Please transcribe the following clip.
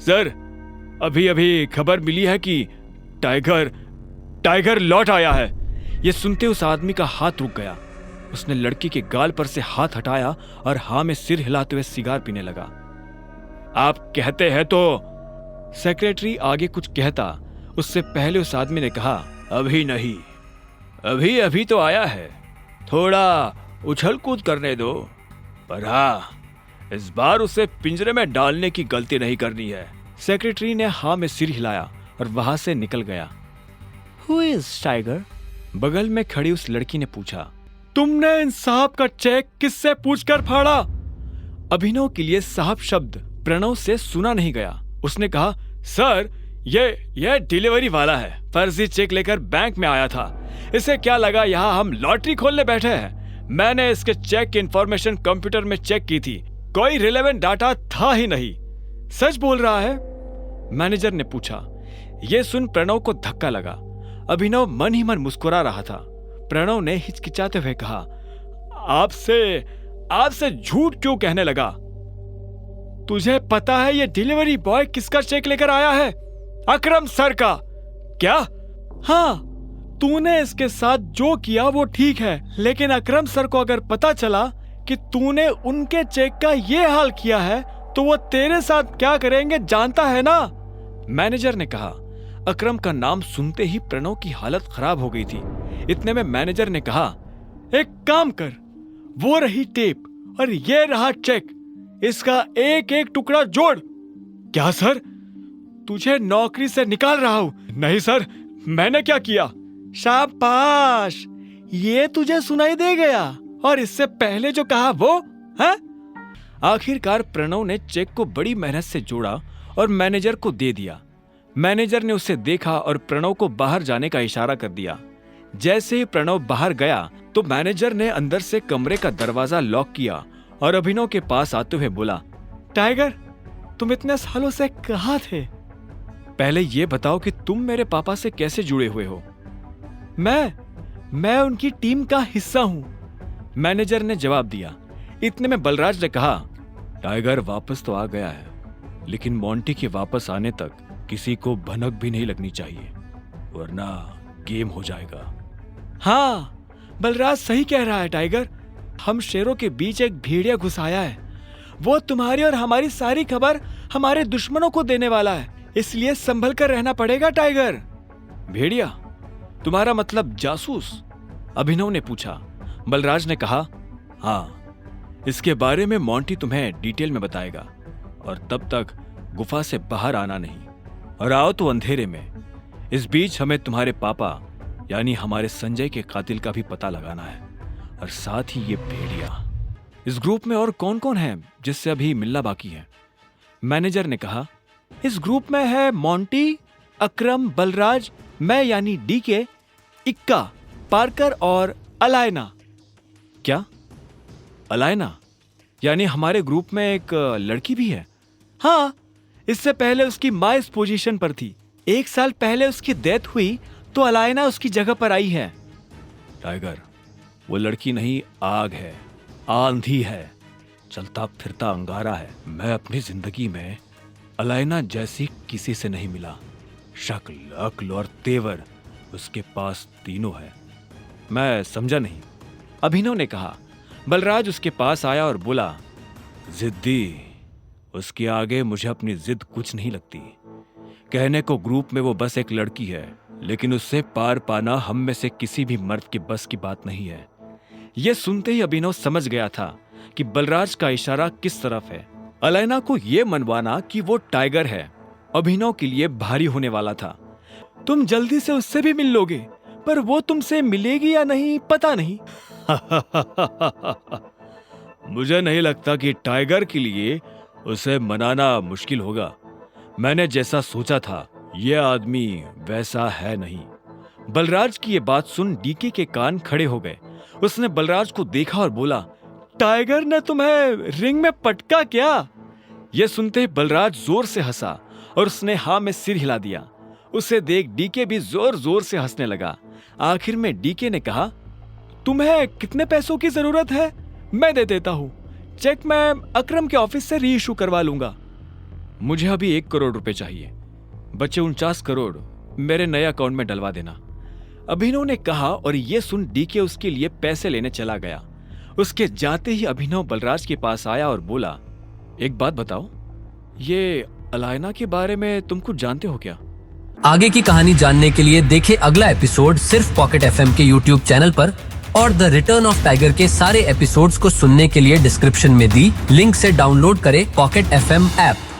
Sir, अभी अभी खबर मिली है कि टाइगर लौट आया है। ये सुनते उस आदमी का हाथ रुक गया। उसने लड़की के गाल पर से हाथ हटाया और हाँ में सिर हिलाते हुए सिगार पीने लगा। आप कहते हैं तो। सेक्रेटरी आगे कुछ कहता, उससे पहले उस आदमी ने कहा, अभी नहीं, अभी अभी तो आया है, थोड़ा उछल कूद करने दो, पर हाँ, इस बार उसे पिंजरे में डालने की गलती नहीं करनी है। सेक्रेटरी ने हाँ में सिर हिलाया और वहां से निकल गया। Who is Tiger? बगल में खड़ी उस लड़की ने पूछा, तुमने इन साहब का चेक किससे पूछकर फाड़ा? अभिनव के लिए साहब शब्द प्रणव से सुना नहीं गया। उसने कहा, सर, ये डिलीवरी वाला है, फर्जी चेक लेकर बैंक में आया था। इसे क्या लगा यहाँ हम लॉटरी खोलने बैठे हैं? मैंने इसके चेक की इंफॉर्मेशन कंप्यूटर में चेक की थी, कोई रिलेवेंट डाटा था ही नहीं। सच बोल रहा है? मैनेजर ने पूछा। यह सुन प्रणव को धक्का लगा। अभिनव मन ही मन मुस्कुरा रहा था। प्रणव ने हिचकिचाते हुए कहा, आपसे झूठ क्यों कहने लगा? तुझे पता है ये डिलीवरी बॉय किसका चेक लेकर आया है? अकरम सर का। क्या? हाँ, तूने इसके साथ जो किया वो ठीक है, लेकिन अकरम सर को अगर पता चला कि तूने उनके चेक का ये हाल किया है तो वो तेरे साथ क्या करेंगे जानता है ना? मैनेजर ने कहा। अकरम का नाम सुनते ही प्रणव की हालत खराब हो गई थी। इतने में मैनेजर ने कहा, एक काम कर, वो रही टेप और ये रहा चेक, इसका एक एक टुकड़ा जोड़। क्या सर, तुझे नौकरी से निकाल रहा हूं? नहीं सर, मैंने क्या किया? शाबाश, ये तुझे सुनाई दे गया, और इससे पहले जो कहा वो है? आखिरकार प्रणव ने चेक को बड़ी मेहनत से जोड़ा और मैनेजर को दे दिया। मैनेजर ने उसे देखा और प्रणव को बाहर जाने का इशारा कर दिया। जैसे ही प्रणव बाहर गया तो मैनेजर ने अंदर से कमरे का दरवाजा लॉक किया और अभिनव के पास आते हुए बोला, टाइगर, तुम इतने सालों से कहाँ थे? पहले ये बताओ कि तुम मेरे पापा से कैसे जुड़े हुए हो? मैं उनकी टीम का हिस्सा हूं, मैनेजर ने जवाब दिया। इतने में बलराज ने कहा, टाइगर वापस तो आ गया है, लेकिन मोंटी के वापस आने तक किसी को भनक भी नहीं लगनी चाहिए, वरना गेम हो जाएगा। हाँ, बलराज सही कह रहा है टाइगर, हम शेरों के बीच एक भेड़िया घुस आया है। वो तुम्हारी और हमारी सारी खबर हमारे दुश्मनों को देने वाला है, इसलिए संभल कर रहना पड़ेगा टाइगर। भेड़िया? तुम्हारा मतलब जासूस? अभिनव ने पूछा। बलराज ने कहा, हाँ, इसके बारे में मोंटी तुम्हें डिटेल में बताएगा, और तब तक गुफा से बाहर आना नहीं, और आओ तो अंधेरे में। इस बीच हमें तुम्हारे पापा यानी हमारे संजय के कातिल का भी पता लगाना है, और साथ ही ये भेड़िया। इस ग्रुप में और कौन कौन है जिससे अभी मिलना बाकी है? मैनेजर ने कहा, इस ग्रुप में है मोंटी, अकरम, बलराज, मैं यानी डीके, इक्का, पार्कर और अलायना। क्या? अलायना? यानी हमारे ग्रुप में एक लड़की भी है? हाँ, इससे पहले उसकी माँ इस पोजीशन पर थी। 1 साल पहले उसकी डेथ हुई तो अलायना उसकी जगह पर आई है। टाइगर, वो लड़की नहीं, आग है, आंधी है, चलता फिरता अंगारा है। मैं अपनी जिंदगी में अलायना जैसी किसी से नहीं मिला। शक्ल, अक्ल और तेवर उसके पास तीनों है। मैं समझा नहीं, अभिनव ने कहा। बलराज उसके पास आया और बोला, जिद्दी, उसके आगे मुझे अपनी जिद कुछ नहीं लगती। कहने को ग्रुप में वो बस एक लड़की है, लेकिन उससे पार पाना हम में से किसी भी मर्द के बस की बात नहीं है। यह सुनते ही अभिनव समझ गया था कि बलराज का इशारा किस तरफ है। अलायना को यह मनवाना कि वो टाइगर है अभिनव के लिए भारी होने वाला था। तुम जल्दी से उससे भी मिल लोगे, पर वो तुमसे मिलेगी या नहीं पता नहीं। मुझे नहीं लगता कि टाइगर के लिए उसे मनाना मुश्किल होगा। मैंने जैसा सोचा था यह आदमी वैसा है नहीं। बलराज की यह बात सुन डीके के कान खड़े हो गए। उसने बलराज को देखा और बोला, टाइगर ने तुम्हें रिंग में पटका क्या? यह सुनते ही बलराज जोर से हंसा और उसने हाँ में सिर हिला दिया। उसे देख डीके भी जोर जोर से हंसने लगा। आखिर में डीके ने कहा, तुम्हें कितने पैसों की जरूरत है? मैं दे देता हूं। चेक मैं अकरम के ऑफिस से री इशू करवा लूंगा। मुझे अभी 1 करोड़ रुपए चाहिए, बचे 49 करोड़ मेरे नए अकाउंट में डलवा देना। अभिनव ने कहा और ये सुन डीके उसके लिए पैसे लेने चला गया। उसके जाते ही अभिनव बलराज के पास आया और बोला, एक बात बताओ, ये अलायना के बारे में तुम कुछ जानते हो क्या? आगे की कहानी जानने के लिए देखें अगला एपिसोड सिर्फ पॉकेट एफएम के यूट्यूब चैनल पर, और द रिटर्न ऑफ टाइगर के सारे एपिसोड्स को सुनने के लिए डिस्क्रिप्शन में दी लिंक से डाउनलोड करें पॉकेट एफएम ऐप।